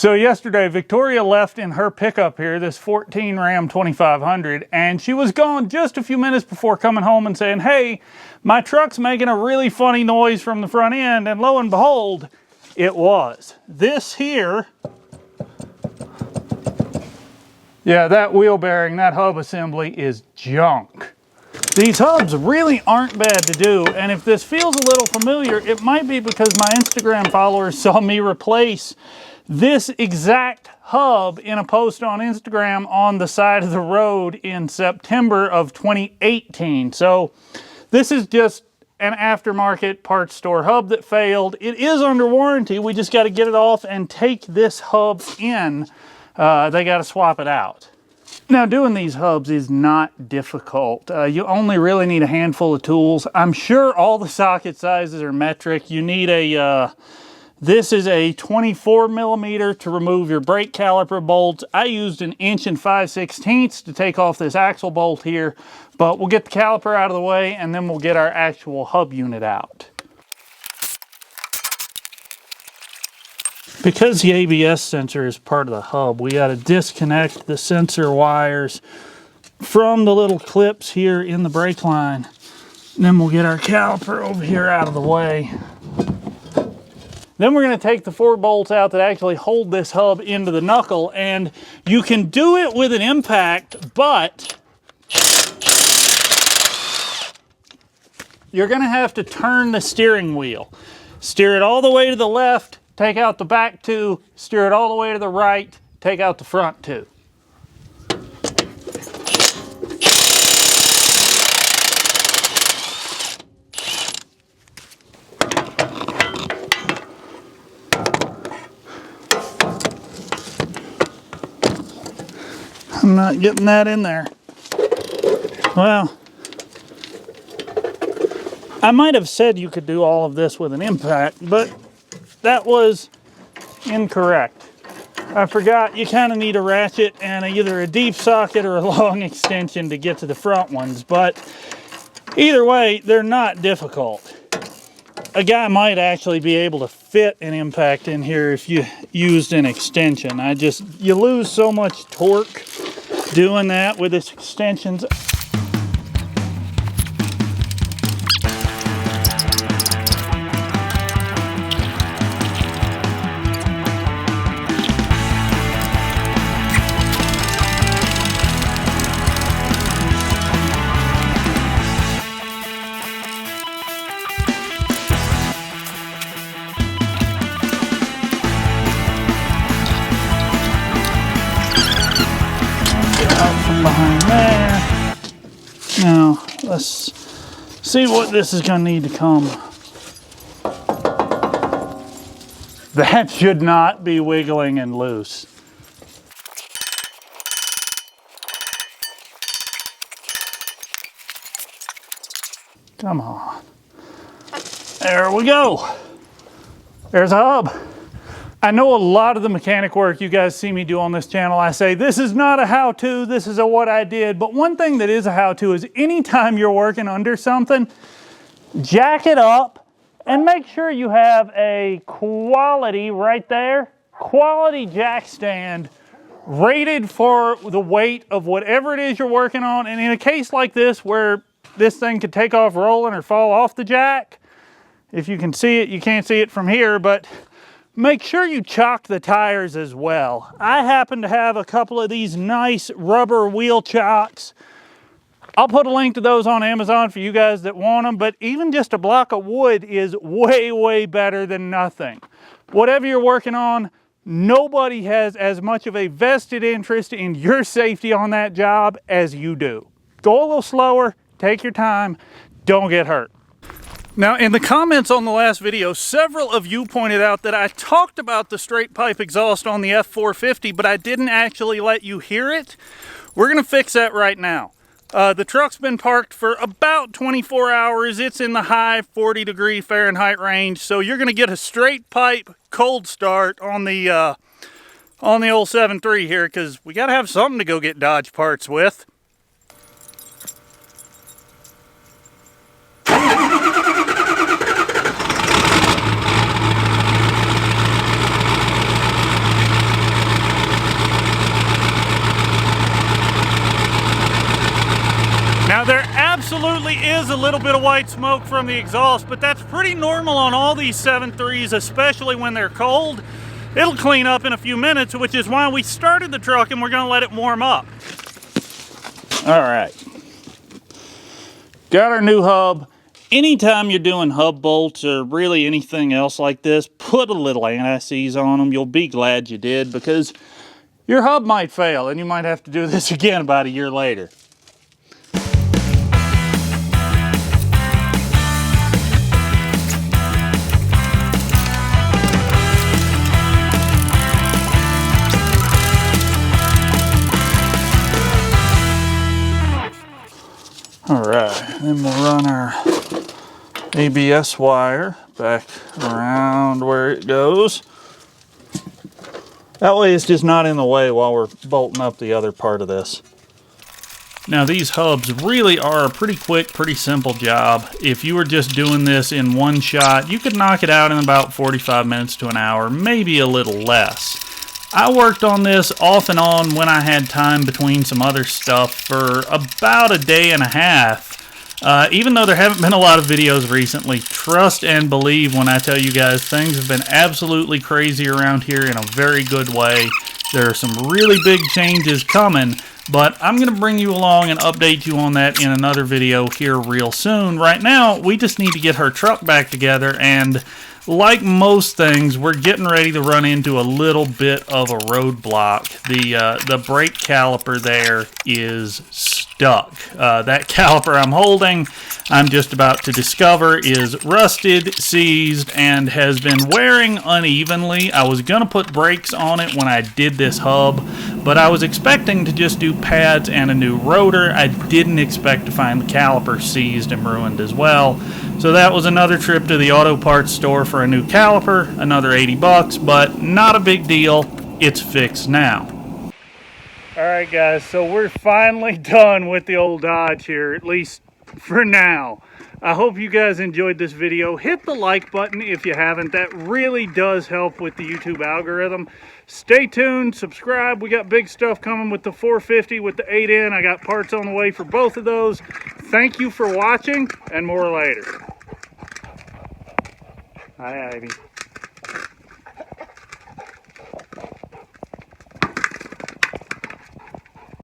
So yesterday, Victoria left in her pickup here, this 14 Ram 2500, and she was gone just a few minutes before coming home and saying, hey, my truck's making a really funny noise from the front end, and lo and behold, it was. This here, yeah, that wheel bearing, that hub assembly is junk. These hubs really aren't bad to do, and if this feels a little familiar, it might be because my Instagram followers saw me replace this exact hub in a post on Instagram on the side of the road in September of 2018. So this is just an aftermarket parts store hub that failed. It is under warranty. We just got to get it off and take this hub in. They got to swap it out. Now, doing these hubs is not difficult. You only really need a handful of tools. I'm sure all the socket sizes are metric. You need a this is a 24 millimeter to remove your brake caliper bolts. I used 1 5/16 inches to take off this axle bolt here, but we'll get the caliper out of the way and then we'll get our actual hub unit out. Because the ABS sensor is part of the hub, we got to disconnect the sensor wires from the little clips here in the brake line. And then we'll get our caliper over here out of the way. Then we're going to take the 4 bolts out that actually hold this hub into the knuckle, and you can do it with an impact, but you're going to have to turn the steering wheel. Steer it all the way to the left, take out the back 2, steer it all the way to the right, take out the front 2. I'm not getting that in there. Well, I might have said you could do all of this with an impact, but that was incorrect. I forgot you kind of need a ratchet and either a deep socket or a long extension to get to the front ones, but either way, they're not difficult. A guy might actually be able to fit an impact in here if you used an extension. You lose so much torque doing that with this extensions. Behind there. Now, let's see what this is going to need to come. That should not be wiggling and loose. Come on. There we go. There's a hub. I know a lot of the mechanic work you guys see me do on this channel, I say, this is not a how-to, this is a what I did. But one thing that is a how-to is anytime you're working under something, jack it up and make sure you have a quality right there, quality jack stand rated for the weight of whatever it is you're working on. And in a case like this where this thing could take off rolling or fall off the jack, if you can see it, you can't see it from here, but make sure you chock the tires as well. I happen to have a couple of these nice rubber wheel chocks. I'll put a link to those on Amazon for you guys that want them, but even just a block of wood is way, way better than nothing. Whatever you're working on, nobody has as much of a vested interest in your safety on that job as you do. Go a little slower, take your time, don't get hurt. Now, in the comments on the last video, several of you pointed out that I talked about the straight pipe exhaust on the F450, but I didn't actually let you hear it. We're going to fix that right now. The truck's been parked for about 24 hours. It's in the high 40-degree Fahrenheit range, so you're going to get a straight pipe cold start on the old 7.3 here, because we got to have something to go get Dodge parts with. is a little bit of white smoke from the exhaust, but that's pretty normal on all these 7.3s, especially when they're cold. It'll clean up in a few minutes, which is why we started the truck and we're gonna let it warm up. All right. Got our new hub. Anytime you're doing hub bolts or really anything else like this, put a little anti-seize on them. You'll be glad you did, because your hub might fail and you might have to do this again about a year later. All right, then we'll run our ABS wire back around where it goes. That way it's just not in the way while we're bolting up the other part of this. Now these hubs really are a pretty quick, pretty simple job. If you were just doing this in one shot, you could knock it out in about 45 minutes to an hour, maybe a little less. I worked on this off and on when I had time between some other stuff for about a day and a half. Even though there haven't been a lot of videos recently, trust and believe when I tell you guys things have been absolutely crazy around here in a very good way. There are some really big changes coming, but I'm going to bring you along and update you on that in another video here real soon. Right now, we just need to get her truck back together, and like most things, we're getting ready to run into a little bit of a roadblock. The brake caliper there is stuck. That caliper I'm holding, I'm just about to discover, is rusted, seized, and has been wearing unevenly. I was going to put brakes on it when I did this hub, but I was expecting to just do pads and a new rotor. I didn't expect to find the caliper seized and ruined as well. So that was another trip to the auto parts store for a new caliper, another 80 bucks, but not a big deal. It's fixed now. All right, guys, so we're finally done with the old Dodge here, at least for now. I hope you guys enjoyed this video. Hit the like button if you haven't. That really does help with the YouTube algorithm. Stay tuned, subscribe. We got big stuff coming with the 450, with the 8N. I got parts on the way for both of those. Thank you for watching, and more later. Hi, Ivy.